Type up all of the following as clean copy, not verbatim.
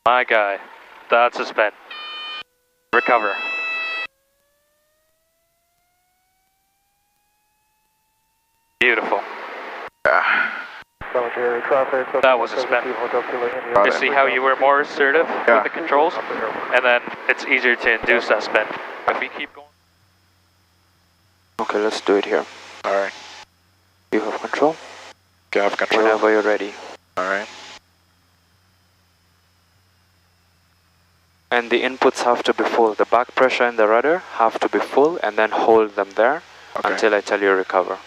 My guy, that's a spin. Recover. Beautiful. That was a spin. You see how you were more assertive with the controls? And then it's easier to induce that spin. If we keep going. Okay, let's do it here. Alright. You have control? Okay, I have control. Whenever you're ready. Alright. And the inputs have to be full. The back pressure and the rudder have to be full, and then hold them there until I tell you recover.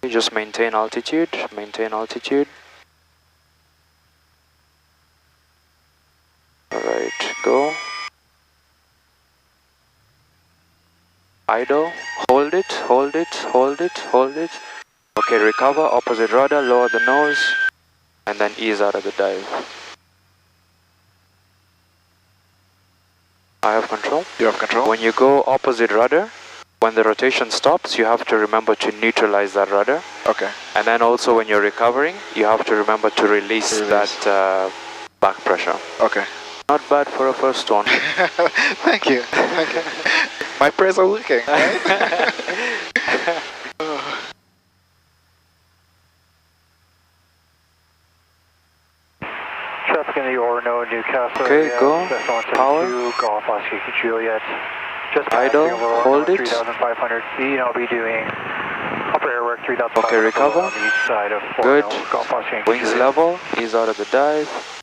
You just maintain altitude, maintain altitude. Alright, go. Idle, hold it, hold it, hold it, hold it. Okay, recover, opposite rudder, lower the nose, and then ease out of the dive. I have control. You have control? When you go opposite rudder, when the rotation stops, you have to remember to neutralize that rudder. Okay. And then also when you're recovering, you have to remember to release. That back pressure. Okay. Not bad for a first one. Thank you. Thank you. My prayers are working, right? Traffic in the Orono, Newcastle. Okay, go. Power. Golf Oscar Juliet. Just idle, hold it. 3,500 feet. I'll be doing upper airwork 3,500 okay, recover. on the east side of good. Golf Oscar Wings level, ease out of the dive.